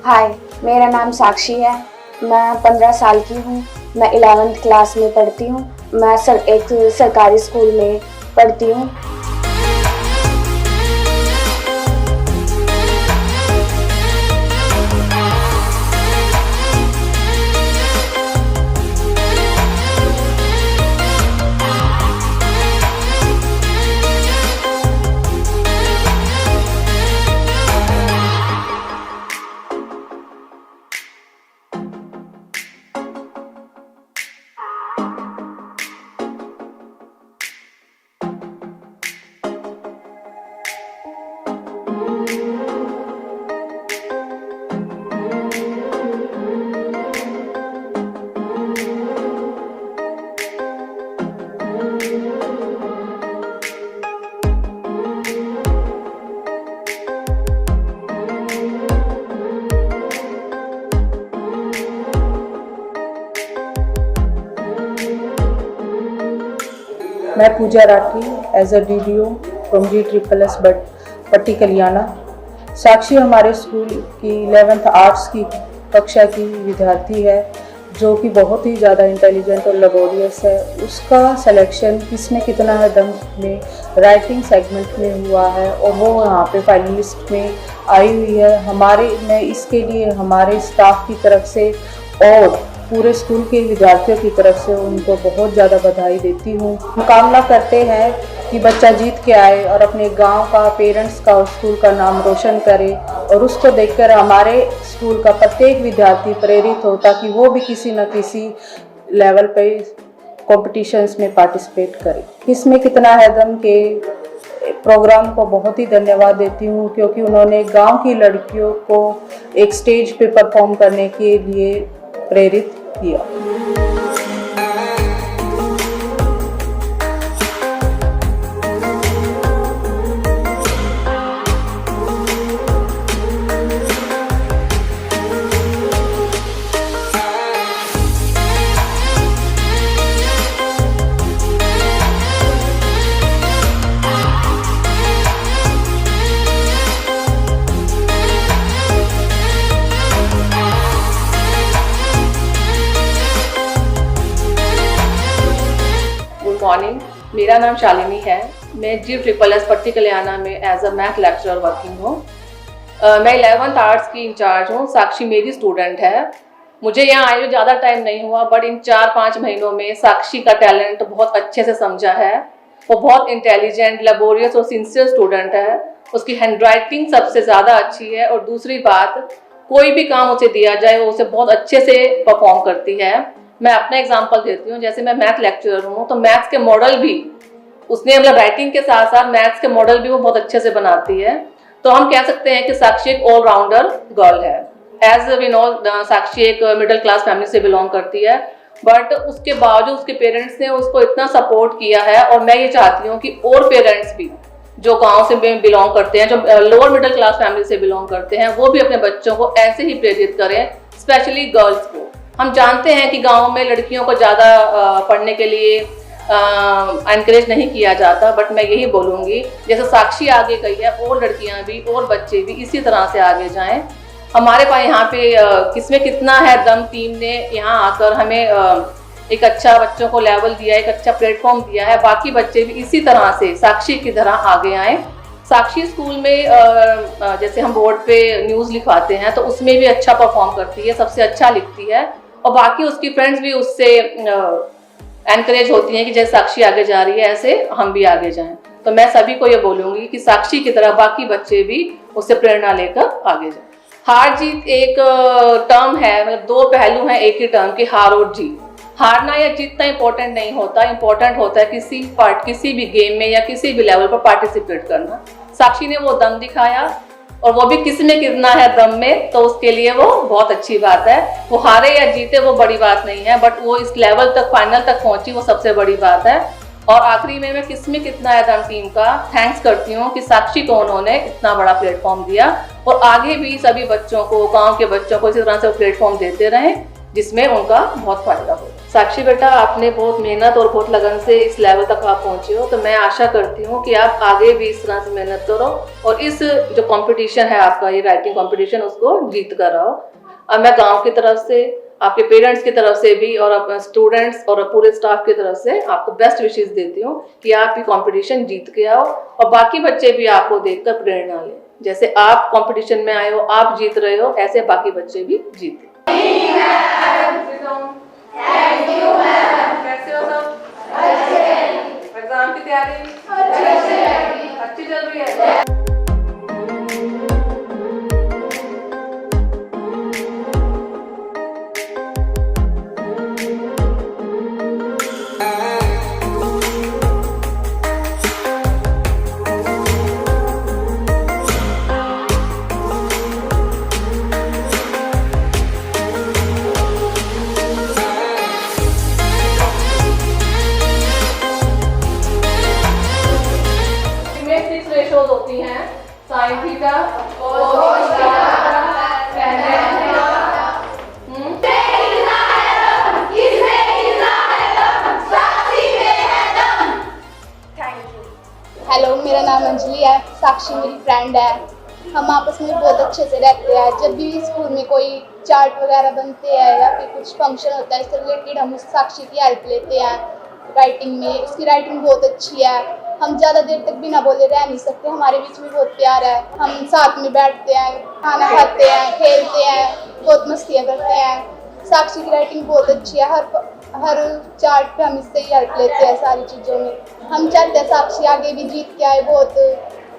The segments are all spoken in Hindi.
हाय, मेरा नाम साक्षी है। मैं 15 साल की हूँ। मैं 11th क्लास में पढ़ती हूँ। मैं एक सरकारी स्कूल में पढ़ती हूँ। मैं Pooja Rathi as a DDO from G++ Patti Kaliana. साक्षी हमारे स्कूल की 11th आर्ट्स की कक्षा की विद्यार्थी है जो कि बहुत ही ज़्यादा इंटेलिजेंट और लेबोरियस है। उसका सिलेक्शन किसमें कितना है दम में राइटिंग सेगमेंट में हुआ है और वो यहाँ पे फाइनलिस्ट में आई हुई है। मैं इसके लिए हमारे स्टाफ की तरफ से और पूरे स्कूल के विद्यार्थियों की तरफ से उनको बहुत ज़्यादा बधाई देती हूँ। हम कामना करते हैं कि बच्चा जीत के आए और अपने गांव का, पेरेंट्स का और स्कूल का नाम रोशन करे और उसको देखकर हमारे स्कूल का प्रत्येक विद्यार्थी प्रेरित हो ताकि वो भी किसी न किसी लेवल पे कॉम्पिटिशन्स में पार्टिसिपेट करे। इसमें कितना है दम के प्रोग्राम को बहुत ही धन्यवाद देती हूँ क्योंकि उन्होंने गांव की लड़कियों को एक स्टेज पे परफॉर्म करने के लिए प्रेरित किया। मेरा नाम शालिनी है। मैं G SSS पट्टी कल्याणा में as a math lecturer working हूँ। मैं 11th आर्ट्स की इंचार्ज हूँ। साक्षी मेरी स्टूडेंट है। मुझे यहाँ आए हुए ज़्यादा टाइम नहीं हुआ, बट इन 4-5 महीनों में साक्षी का टैलेंट बहुत अच्छे से समझा है। वो बहुत इंटेलिजेंट, लेबोरियस और सिंसियर स्टूडेंट है। उसकी हैंडराइटिंग सबसे ज़्यादा अच्छी है, और दूसरी बात, कोई भी काम उसे दिया जाए वो उसे बहुत अच्छे से परफॉर्म करती है। मैं अपना एग्जांपल देती हूँ। जैसे मैं मैथ लेक्चरर हूँ, तो मैथ्स के मॉडल भी उसने, मतलब राइटिंग के साथ साथ मैथ्स के मॉडल भी वो बहुत अच्छे से बनाती है। तो हम कह सकते हैं कि साक्षी एक ऑलराउंडर गर्ल है। एज वी नो, साक्षी एक मिडिल क्लास फैमिली से बिलोंग करती है, बट उसके बावजूद उसके पेरेंट्स ने उसको इतना सपोर्ट किया है। और मैं ये चाहती हूँ कि और पेरेंट्स भी जो गांव से बिलोंग करते हैं, जो लोअर मिडिल क्लास फैमिली से बिलोंग करते हैं, वो भी अपने बच्चों को ऐसे ही प्रेरित करें, स्पेशली गर्ल्स को। हम जानते हैं कि गाँव में लड़कियों को ज़्यादा पढ़ने के लिए एनकरेज नहीं किया जाता, बट मैं यही बोलूँगी, जैसे साक्षी आगे गई है, और लड़कियाँ भी और बच्चे भी इसी तरह से आगे जाएं। हमारे पास यहाँ पे किसमें कितना है दम, टीम ने यहाँ आकर हमें एक अच्छा बच्चों को लेवल दिया, एक अच्छा प्लेटफॉर्म दिया है। बाकी बच्चे भी इसी तरह से साक्षी की तरह आगे आएँ। साक्षी स्कूल में जैसे हम बोर्ड पे न्यूज़ लिखवाते हैं, तो उसमें भी अच्छा परफॉर्म करती है, सबसे अच्छा लिखती है, और बाकी उसकी फ्रेंड्स भी उससे एनकरेज होती हैं कि जैसे साक्षी आगे जा रही है, ऐसे हम भी आगे जाएं। तो मैं सभी को ये बोलूँगी कि साक्षी की तरह बाकी बच्चे भी उससे प्रेरणा लेकर आगे जाएं। हार जीत एक टर्म है, मतलब दो पहलू हैं एक ही टर्म के, हार और जीत। हारना या जीतना इंपॉर्टेंट नहीं होता, इंपॉर्टेंट होता है किसी भी गेम में या किसी भी लेवल पर पार्टिसिपेट करना। साक्षी ने वो दम दिखाया, और वो भी किस में कितना है दम में, तो उसके लिए वो बहुत अच्छी बात है। वो हारे या जीते वो बड़ी बात नहीं है, बट वो इस लेवल तक, फाइनल तक पहुंची, वो सबसे बड़ी बात है। और आखिरी में मैं किस में कितना है दम टीम का थैंक्स करती हूँ कि साक्षी को उन्होंने इतना बड़ा प्लेटफॉर्म दिया, और आगे भी सभी बच्चों को, गाँव के बच्चों को इसी तरह से प्लेटफॉर्म देते रहें, जिसमें उनका बहुत फायदा हो। साक्षी बेटा, आपने बहुत मेहनत और बहुत लगन से इस लेवल तक आप पहुंचे हो, तो मैं आशा करती हूँ कि आप आगे भी इस तरह से मेहनत करो, और इस जो कंपटीशन है आपका, ये राइटिंग कंपटीशन, उसको जीत कर आओ। अब मैं गांव की तरफ से, आपके पेरेंट्स की तरफ से भी, और अपने स्टूडेंट्स और पूरे स्टाफ की तरफ से आपको बेस्ट विशेस देती हूँ कि आप ये कंपटीशन जीत के आओ, और बाकी बच्चे भी आपको देखकर प्रेरणा लें। जैसे आप कंपटीशन में आए हो, आप जीत रहे हो, ऐसे बाकी बच्चे भी जीते। Thank you ma'am. कैसे हो सब? एग्जाम की तैयारी अच्छी चल रही है? रेशोज होती हैं, sine theta, cos theta, tan theta. Hello, मेरा नाम अंजलि है। साक्षी मेरी फ्रेंड है। हम आपस में बहुत अच्छे से रहते हैं। जब भी स्कूल में कोई चार्ट वगैरह बनते हैं या फिर कुछ फंक्शन होता है इससे रिलेटेड, हम उस साक्षी की हेल्प लेते हैं राइटिंग में। उसकी राइटिंग बहुत अच्छी है। हम ज़्यादा देर तक बिना बोले रह नहीं सकते। हमारे बीच में बहुत प्यार है। हम साथ में बैठते हैं, खाना खाते हैं, खेलते हैं, बहुत मस्तियाँ करते हैं। साक्षी की राइटिंग बहुत अच्छी है। हर चार्ट पे हम इससे ही हेल्प लेते हैं सारी चीज़ों में। हम चाहते हैं साक्षी आगे भी जीत के आए, बहुत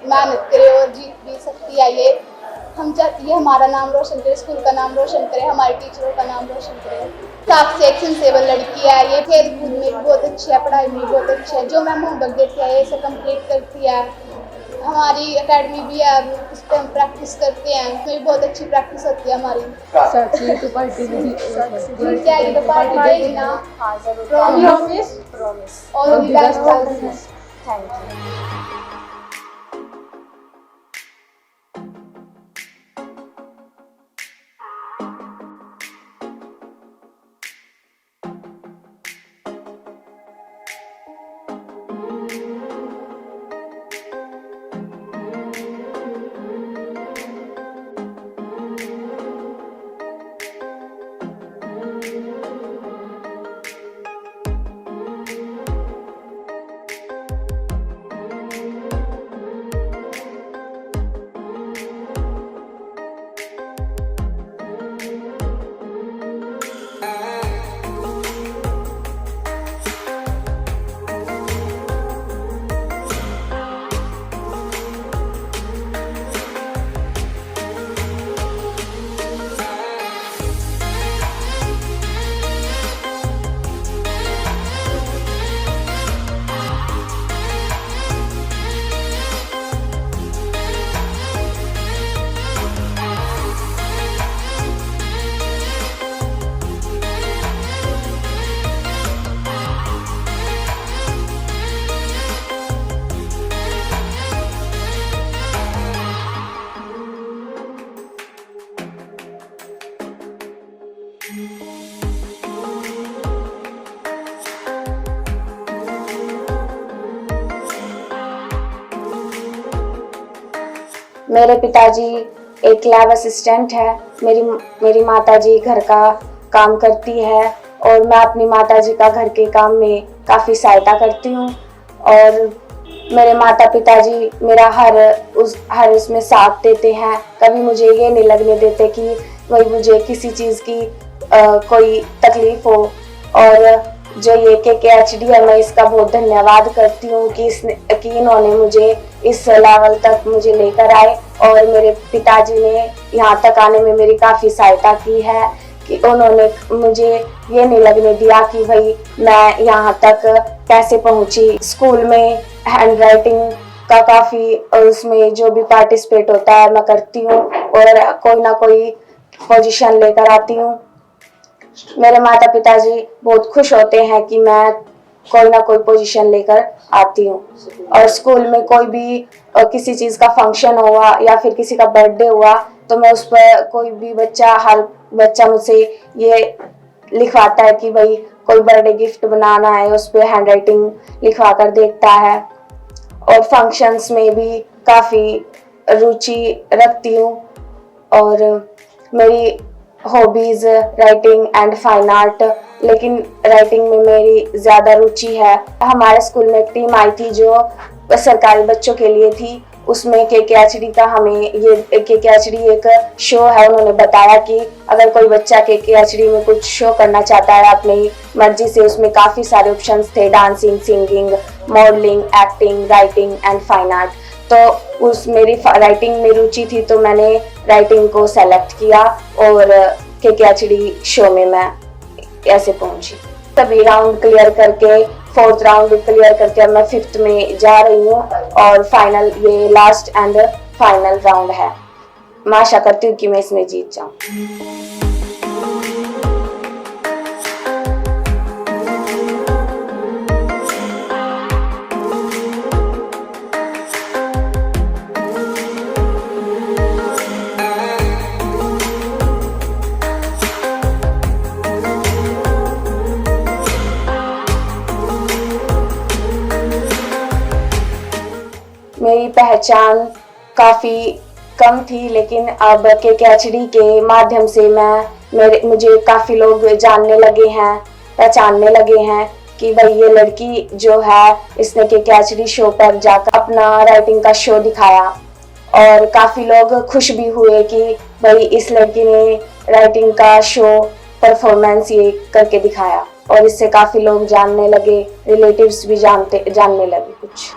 मेहनत करे और जीत भी सकती है ये। हम चाहते हैं हमारा नाम रोशन करे, स्कूल का नाम रोशन करे, हमारे टीचरों का नाम रोशन करे। साक्षी एक सिंसेबल लड़की है। ये खेल कूद में भी बहुत अच्छी है, पढ़ाई में भी बहुत अच्छी है। जो मैम होमवर्क देती है ये सब कंप्लीट करती है। हमारी एकेडमी भी है, उस पर हम प्रैक्टिस करते हैं। उसमें भी बहुत अच्छी प्रैक्टिस होती है हमारी। साक्षी तो पार्टी भी जीत जाएगी तो पार्टी देगी ना। Promise. All the best. Thank you. मेरे पिताजी एक लैब असिस्टेंट है। मेरी माताजी घर का काम करती है और मैं अपनी माताजी का घर के काम में काफ़ी सहायता करती हूँ। और मेरे माता पिताजी मेरा हर उसमें साथ देते हैं। कभी मुझे ये नहीं लगने देते कि वही मुझे किसी चीज़ की कोई तकलीफ़ हो। और जो ये KKHD है, मैं इसका बहुत धन्यवाद करती हूँ कि इन्होंने मुझे इस लेवल तक मुझे लेकर आए और मेरे पिताजी ने यहाँ तक आने में मेरी काफ़ी सहायता की है कि उन्होंने मुझे ये नहीं लगने दिया कि भाई मैं यहाँ तक कैसे पहुँची। स्कूल में हैंड राइटिंग का काफ़ी उसमें जो भी पार्टिसिपेट होता है मैं करती हूँ और कोई ना कोई पोजीशन लेकर आती हूँ। मेरे माता पिताजी बहुत खुश होते हैं कि मैं कोई ना कोई पोजीशन लेकर आती हूँ। और स्कूल में कोई भी किसी चीज़ का फंक्शन हुआ या फिर किसी का बर्थडे हुआ तो मैं उस पर कोई भी हर बच्चा मुझसे ये लिखवाता है कि भाई कोई बर्थडे गिफ्ट बनाना है, उस पर हैंड राइटिंग लिखवा कर देखता है। और फंक्शंस में भी काफ़ी रुचि रखती हूँ। और मेरी hobbies writing and fine art, लेकिन राइटिंग में मेरी ज़्यादा रुचि है। हमारे स्कूल में एक टीम आई थी जो सरकारी बच्चों के लिए थी। उसमें KKHD का KKHD एक शो है। उन्होंने बताया कि अगर कोई बच्चा KKHD में कुछ शो करना चाहता है अपनी मर्जी से, उसमें काफ़ी सारे ऑप्शंस थे, dancing, singing, modelling, acting, writing and fine art. तो मेरी राइटिंग में रुचि थी तो मैंने राइटिंग को सेलेक्ट किया और KKHD शो में मैं ऐसे पहुंची। सभी राउंड क्लियर करके 4th राउंड क्लियर करके अब मैं 5th में जा रही हूँ और फाइनल ये लास्ट एंड फाइनल राउंड है। मैं आशा करती हूँ कि मैं इसमें जीत जाऊँ। मेरी पहचान काफ़ी कम थी, लेकिन अब KKHD के माध्यम से मुझे काफ़ी लोग जानने लगे हैं, पहचानने लगे हैं कि भाई ये लड़की जो है इसने KKHD शो पर जाकर अपना राइटिंग का शो दिखाया। और काफ़ी लोग खुश भी हुए कि भाई इस लड़की ने राइटिंग का शो परफॉर्मेंस ये करके दिखाया। और इससे काफ़ी लोग जानने लगे, रिलेटिव्स भी जानने लगे कुछ।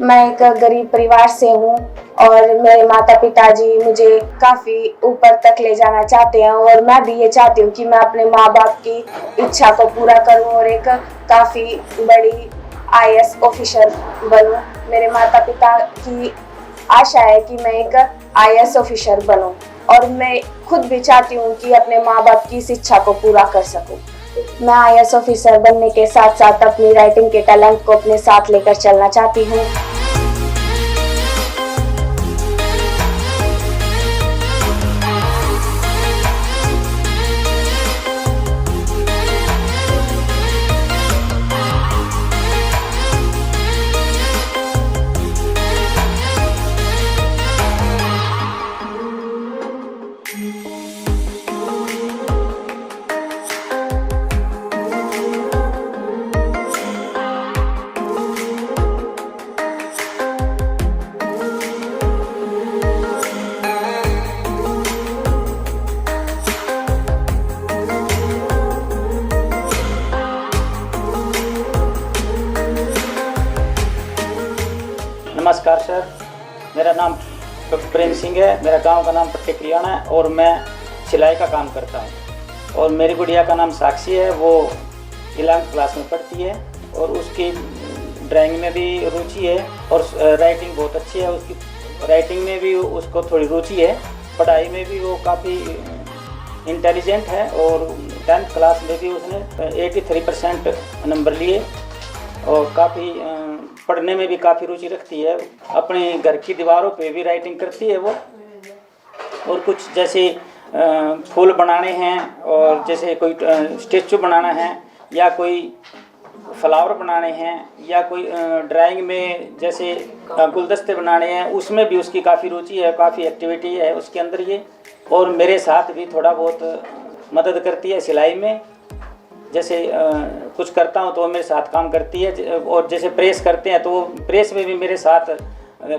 मैं एक गरीब परिवार से हूँ और मेरे माता पिताजी मुझे काफ़ी ऊपर तक ले जाना चाहते हैं और मैं भी ये चाहती हूँ कि मैं अपने माँ बाप की इच्छा को पूरा करूँ और एक काफ़ी बड़ी IAS ऑफिसर बनूँ। मेरे माता पिता की आशा है कि मैं एक IAS ऑफिसर बनूँ और मैं खुद भी चाहती हूँ कि अपने माँ बाप की इस इच्छा को पूरा कर सकूँ। मैं IAS ऑफिसर बनने के साथ साथ अपनी राइटिंग के टैलेंट को अपने साथ लेकर चलना चाहती हूँ। नमस्कार सर, मेरा नाम प्रेम सिंह है। मेरा गांव का नाम पट्टी कलियाना है और मैं सिलाई का काम करता हूं। और मेरी गुड़िया का नाम साक्षी है, वो 11th क्लास में पढ़ती है और उसकी ड्राइंग में भी रुचि है और राइटिंग बहुत अच्छी है। उसकी राइटिंग में भी उसको थोड़ी रुचि है पढ़ाई में भी वो काफ़ी इंटेलिजेंट है और 10th क्लास में भी उसने 83% नंबर लिए और काफ़ी पढ़ने में भी काफ़ी रुचि रखती है। अपने घर की दीवारों पे भी राइटिंग करती है वो। और कुछ जैसे फूल बनाने हैं और जैसे कोई स्टेचू बनाना है या कोई फ्लावर बनाने हैं या कोई ड्राइंग में जैसे गुलदस्ते बनाने हैं, उसमें भी उसकी काफ़ी रुचि है, काफ़ी एक्टिविटी है उसके अंदर ये। और मेरे साथ भी थोड़ा बहुत मदद करती है सिलाई में। जैसे कुछ करता हूँ तो वो मेरे साथ काम करती है और जैसे प्रेस करते हैं तो वो प्रेस में भी मेरे साथ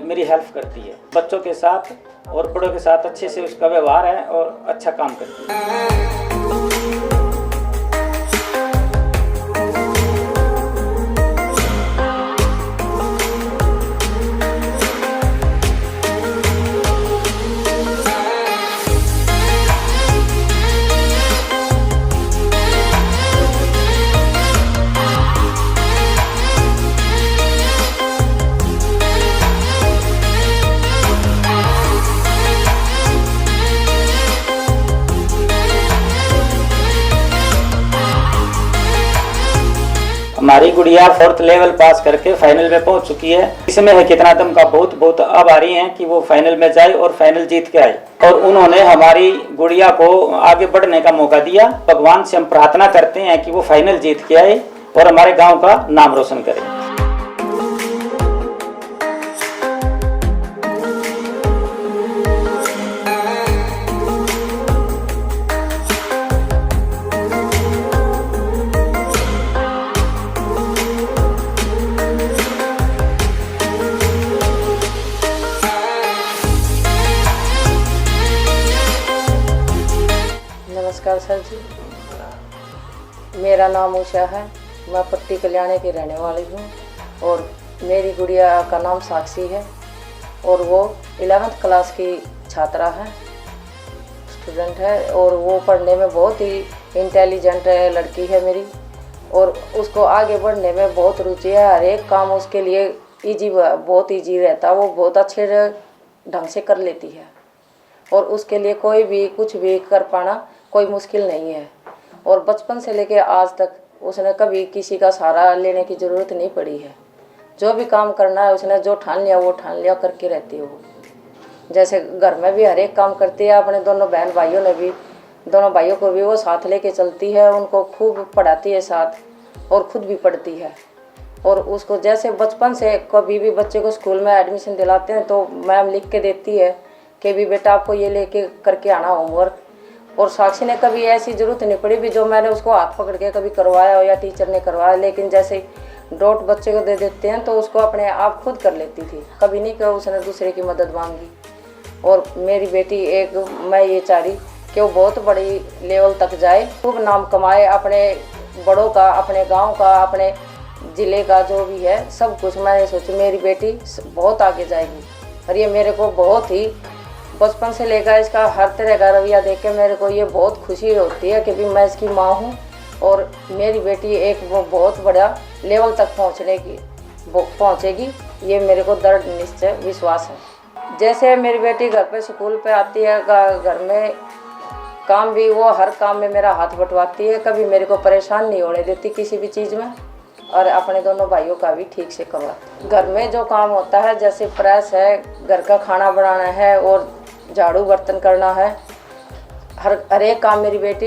मेरी हेल्प करती है। बच्चों के साथ और बड़ों के साथ अच्छे से उसका व्यवहार है और अच्छा काम करती है। हमारी गुड़िया 4th लेवल पास करके फाइनल में पहुंच चुकी है। इसमें है कितना दम का बहुत बहुत आभारी हैं कि वो फाइनल में जाए और फाइनल जीत के आए और उन्होंने हमारी गुड़िया को आगे बढ़ने का मौका दिया। भगवान से हम प्रार्थना करते हैं कि वो फाइनल जीत के आए और हमारे गांव का नाम रोशन करे। नमस्कार सर जी, मेरा नाम उषा है। मैं पट्टी कल्याणी की रहने वाली हूँ और मेरी गुड़िया का नाम साक्षी है और वो 11th क्लास की छात्रा है, स्टूडेंट है और वो पढ़ने में बहुत ही इंटेलिजेंट लड़की है मेरी और उसको आगे बढ़ने में बहुत रुचि है। हर एक काम उसके लिए बहुत ईजी रहता है, वो बहुत अच्छे ढंग से कर लेती है और उसके लिए कोई भी कुछ भी कर पाना कोई मुश्किल नहीं है। और बचपन से लेके आज तक उसने कभी किसी का सहारा लेने की ज़रूरत नहीं पड़ी है। जो भी काम करना है उसने जो ठान लिया वो ठान लिया, करके रहती है वो। जैसे घर में भी हर एक काम करती है, अपने दोनों बहन भाइयों ने भी, दोनों भाइयों को भी वो साथ लेके चलती है, उनको खूब पढ़ाती है साथ और ख़ुद भी पढ़ती है। और उसको जैसे बचपन से कभी भी बच्चे को स्कूल में एडमिशन दिलाते हैं तो मैम लिख के देती है कि भी बेटा आपको ये लेके करके आना होमवर्क। और साक्षी ने कभी ऐसी ज़रूरत नहीं पड़ी भी जो मैंने उसको हाथ पकड़ के कभी करवाया हो या टीचर ने करवाया, लेकिन जैसे डॉट बच्चे को दे देते हैं तो उसको अपने आप खुद कर लेती थी, कभी नहीं कि उसने दूसरे की मदद मांगी। और मेरी बेटी मैं ये चाह रही कि वो बहुत बड़ी लेवल तक जाए, खूब नाम कमाए, अपने बड़ों का, अपने गाँव का, अपने ज़िले का, जो भी है सब कुछ। मैंने सोची मेरी बेटी बहुत आगे जाएगी और ये मेरे को बहुत ही बचपन से लेकर इसका हर तरह का रवैया देख के मेरे को ये बहुत खुशी होती है कि भी मैं इसकी माँ हूँ और मेरी बेटी वो बहुत बड़ा लेवल तक पहुँचेगी, ये मेरे को दृढ़ निश्चय विश्वास है। जैसे मेरी बेटी घर पे स्कूल पे आती है, घर में काम भी वो हर काम में मेरा हाथ बंटवाती है, कभी मेरे को परेशान नहीं होने देती किसी भी चीज़ में और अपने दोनों भाइयों का भी ठीक से करवाती। घर में जो काम होता है जैसे प्रेस है, घर का खाना बनाना है और झाड़ू बर्तन करना है, हर एक काम मेरी बेटी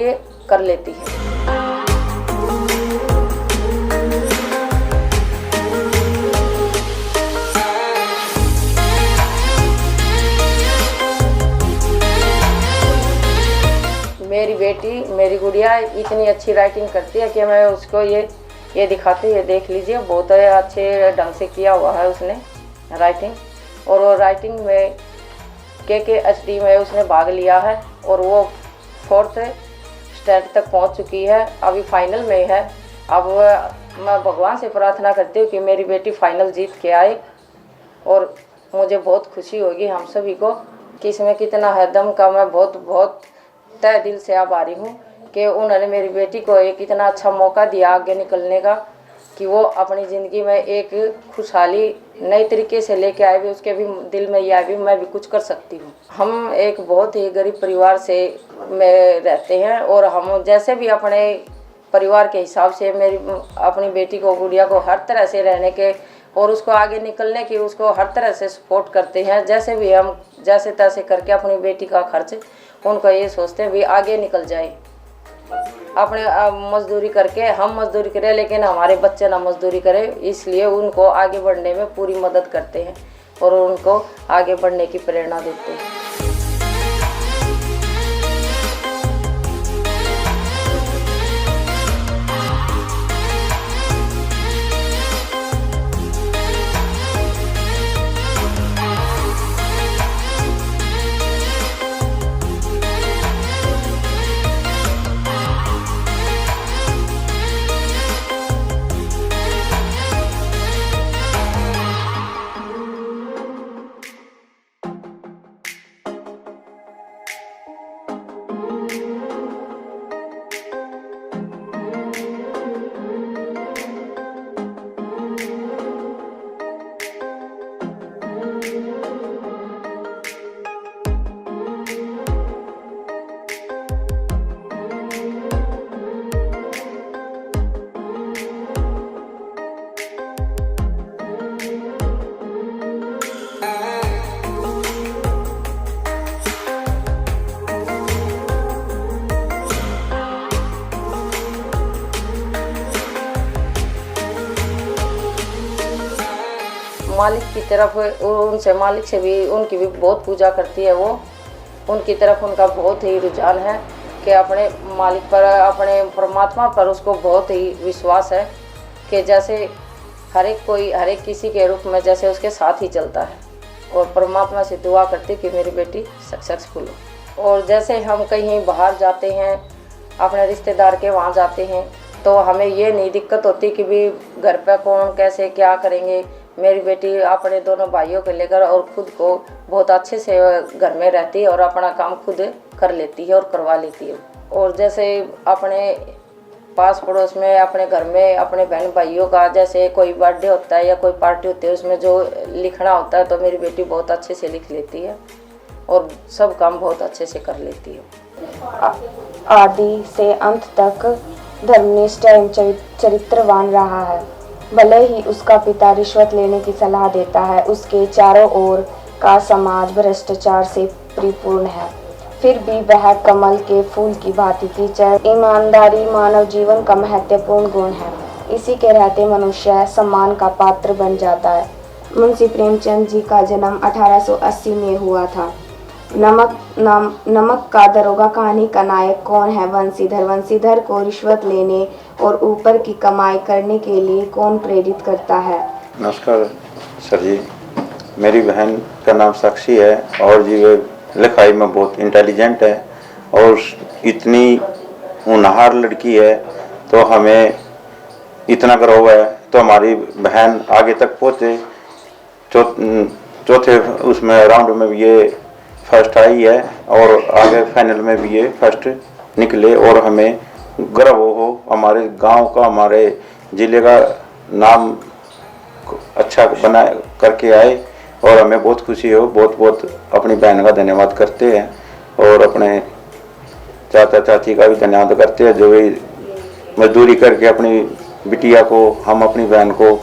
कर लेती है। मेरी बेटी, मेरी गुड़िया इतनी अच्छी राइटिंग करती है कि मैं उसको ये दिखाती है, देख लीजिए बहुत अच्छे ढंग से किया हुआ है उसने राइटिंग। और वो राइटिंग में KKHD में उसने भाग लिया है और वो 4th स्टैंड तक पहुंच चुकी है, अभी फाइनल में है। अब मैं भगवान से प्रार्थना करती हूँ कि मेरी बेटी फाइनल जीत के आए और मुझे बहुत खुशी होगी हम सभी को कि इसमें कितना है दम का। मैं बहुत तहे दिल से आभारी हूँ कि उन्होंने मेरी बेटी को एक इतना अच्छा मौका दिया आगे निकलने का कि वो अपनी ज़िंदगी में एक खुशहाली नई तरीके से लेके आए भी, उसके भी दिल में ये आए भी मैं भी कुछ कर सकती हूँ। हम एक बहुत ही गरीब परिवार से में रहते हैं और हम जैसे भी अपने परिवार के हिसाब से मेरी अपनी बेटी को, गुड़िया को हर तरह से रहने के और उसको आगे निकलने की उसको हर तरह से सपोर्ट करते हैं। जैसे भी हम जैसे तैसे करके अपनी बेटी का खर्च उनको ये सोचते हैं भी आगे निकल जाए। अपने मजदूरी करके हम मजदूरी करें लेकिन हमारे बच्चे ना मजदूरी करें, इसलिए उनको आगे बढ़ने में पूरी मदद करते हैं और उनको आगे बढ़ने की प्रेरणा देते हैं। मालिक की तरफ उनसे मालिक से भी उनकी भी बहुत पूजा करती है वो। उनकी तरफ उनका बहुत ही रुझान है कि अपने मालिक पर, अपने परमात्मा पर उसको बहुत ही विश्वास है कि जैसे हर एक किसी के रूप में जैसे उसके साथ ही चलता है। और परमात्मा से दुआ करती कि मेरी बेटी सक्सेसफुल हो। और जैसे हम कहीं बाहर जाते हैं, अपने रिश्तेदार के वहाँ जाते हैं, तो हमें ये नहीं दिक्कत होती कि भी घर पर कौन कैसे क्या करेंगे। मेरी बेटी अपने दोनों भाइयों को लेकर और खुद को बहुत अच्छे से घर में रहती है और अपना काम खुद कर लेती है और करवा लेती है। और जैसे अपने पास पड़ोस में, अपने घर में, अपने बहन भाइयों का जैसे कोई बर्थडे होता है या कोई पार्टी होती है, उसमें जो लिखना होता है तो मेरी बेटी बहुत अच्छे से लिख लेती है और सब काम बहुत अच्छे से कर लेती है। आदि से अंत तक धर्मनिष्ठ एवं चरित्रवान रहा है। भले ही उसका पिता रिश्वत लेने की सलाह देता है, उसके चारों ओर का समाज भ्रष्टाचार से परिपूर्ण है, फिर भी वह कमल के फूल की भांति कीचड़। ईमानदारी मानव जीवन का महत्वपूर्ण गुण है। इसी के रहते मनुष्य सम्मान का पात्र बन जाता है। मुंशी प्रेमचंद जी का जन्म 1880 में हुआ था। नमक का दरोगा कहानी का नायक कौन है? वंशीधर। वंशीधर को रिश्वत लेने और ऊपर की कमाई करने के लिए कौन प्रेरित करता है? नमस्कार सर जी, मेरी बहन का नाम साक्षी है और जी वे लिखाई में बहुत इंटेलिजेंट है और इतनी होनहार लड़की है, तो हमें इतना गर्व है। तो हमारी बहन आगे तक पहुँचे, चौथे उसमें राउंड में भी ये फर्स्ट आई है और आगे फाइनल में भी ये फर्स्ट निकले और हमें गर्व हो हमारे गांव का, हमारे ज़िले का नाम अच्छा बना करके आए और हमें बहुत खुशी हो। बहुत बहुत अपनी बहन का धन्यवाद करते हैं और अपने चाचा चाची का भी धन्यवाद करते हैं जो भी मजदूरी करके अपनी बिटिया को, हम अपनी बहन को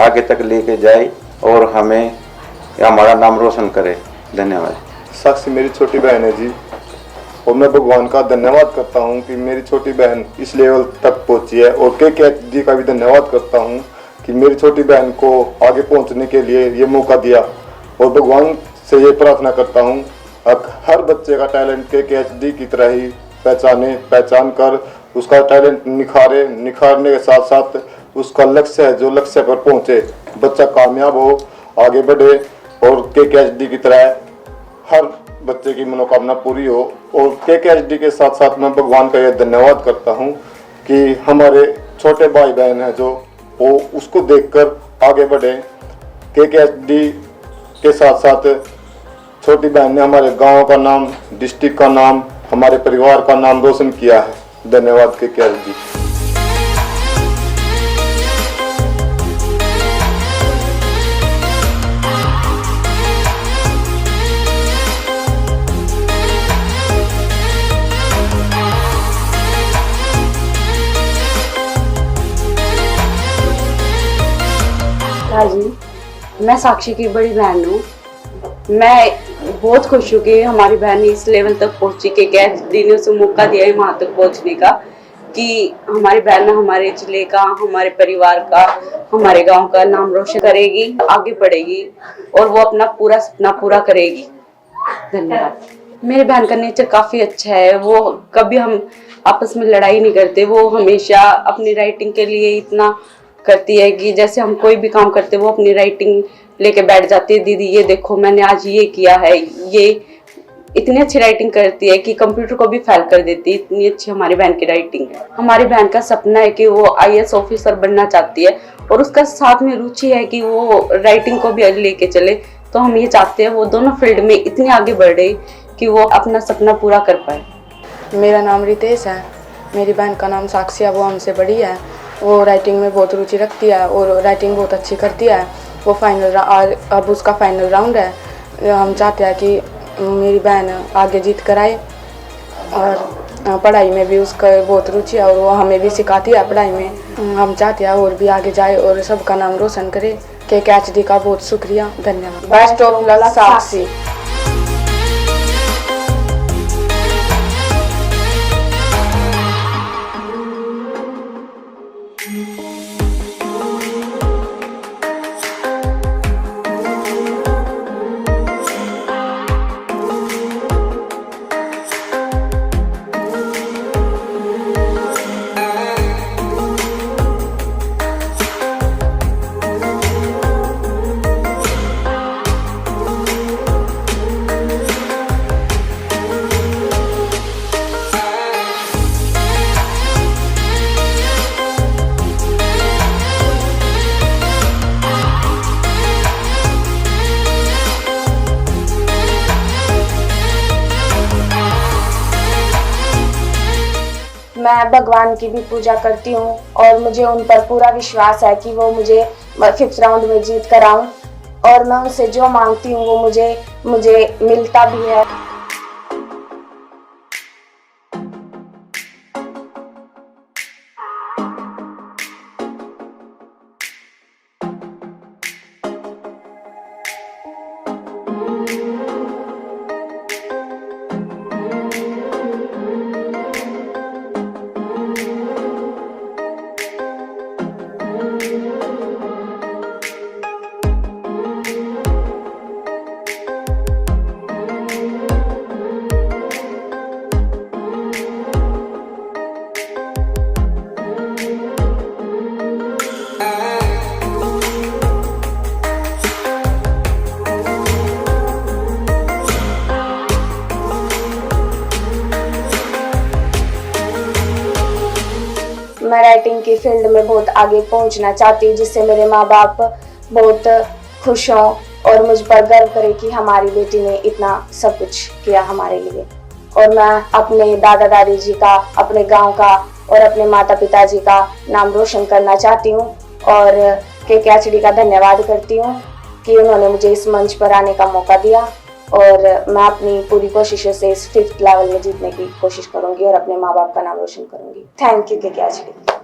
आगे तक लेके जाए और हमें हमारा नाम रोशन करे। धन्यवाद। साक्षी मेरी छोटी बहन है जी, और मैं भगवान का धन्यवाद करता हूँ कि मेरी छोटी बहन इस लेवल तक पहुँची है। और KKHD का भी धन्यवाद करता हूँ कि मेरी छोटी बहन को आगे पहुँचने के लिए ये मौका दिया। और भगवान से ये प्रार्थना करता हूँ हर बच्चे का टैलेंट KKHD की तरह ही पहचान कर उसका टैलेंट निखारने के साथ साथ उसका लक्ष्य है, जो लक्ष्य पर पहुँचे, बच्चा कामयाब हो, आगे बढ़े और KKHD की तरह हर बच्चे की मनोकामना पूरी हो। और KKHD के साथ साथ मैं भगवान का यह धन्यवाद करता हूँ कि हमारे छोटे भाई बहन हैं जो वो उसको देखकर आगे बढ़े। KKHD के साथ साथ छोटी बहन ने हमारे गांव का नाम, डिस्ट्रिक्ट का नाम, हमारे परिवार का नाम रोशन किया है। धन्यवाद KKHD। मैं साक्षी की बड़ी बहन हूँ। मैं बहुत खुश हूँ कि हमारी बहन इस लेवल तक पहुँची कि KHD ने उसे मौका दिया है वहाँ तक पहुँचने का, कि हमारी बहन हमारे जिले का, हमारे परिवार का, हमारे गांव का नाम रोशन करेगी, आगे बढ़ेगी और वो अपना पूरा सपना पूरा करेगी। धन्यवाद। मेरी बहन का नेचर काफ़ी अच्छा है। वो कभी हम आपस में लड़ाई नहीं करते। वो हमेशा अपनी राइटिंग के लिए इतना करती है कि जैसे हम कोई भी काम करते वो अपनी राइटिंग लेके बैठ जाती है, दीदी ये देखो मैंने आज ये किया है। ये इतनी अच्छी राइटिंग करती है कि कंप्यूटर को भी फेल कर देती है, इतनी अच्छी हमारी बहन की राइटिंग है। हमारी बहन का सपना है कि वो IAS ऑफिसर बनना चाहती है और उसका साथ में रुचि है कि वो राइटिंग को भी लेके चले। तो हम ये चाहते हैं वो दोनों फील्ड में इतनी आगे बढ़े कि वो अपना सपना पूरा कर पाए। मेरा नाम रितेश है, मेरी बहन का नाम साक्षी है, वो हमसे बड़ी है। वो राइटिंग में बहुत रुचि रखती है और राइटिंग बहुत अच्छी करती है। वो अब उसका फाइनल राउंड है। हम चाहते हैं कि मेरी बहन आगे जीत कर आए और पढ़ाई में भी उसका बहुत रुचि है और वो हमें भी सिखाती है पढ़ाई में। हम चाहते हैं और भी आगे जाए और सबका नाम रोशन करे। KHD का बहुत शुक्रिया, धन्यवाद। बेस्ट ऑफ लक साक्षी। मैं भगवान की भी पूजा करती हूँ और मुझे उन पर पूरा विश्वास है कि वो मुझे 5th राउंड में जीत कर आऊँ और मैं उनसे जो मांगती हूँ वो मुझे मिलता भी है। मैं राइटिंग की फील्ड में बहुत आगे पहुंचना चाहती हूँ जिससे मेरे माँ बाप बहुत खुश हों और मुझ पर गर्व करें कि हमारी बेटी ने इतना सब कुछ किया हमारे लिए। और मैं अपने दादा दादी जी का, अपने गांव का और अपने माता पिता जी का नाम रोशन करना चाहती हूँ और KHD का धन्यवाद करती हूँ कि उन्होंने मुझे इस मंच पर आने का मौका दिया और मैं अपनी पूरी कोशिशों से इस 5th लेवल में जीतने की कोशिश करूंगी और अपने माँ बाप का नाम रोशन करूंगी। Thank you KHD।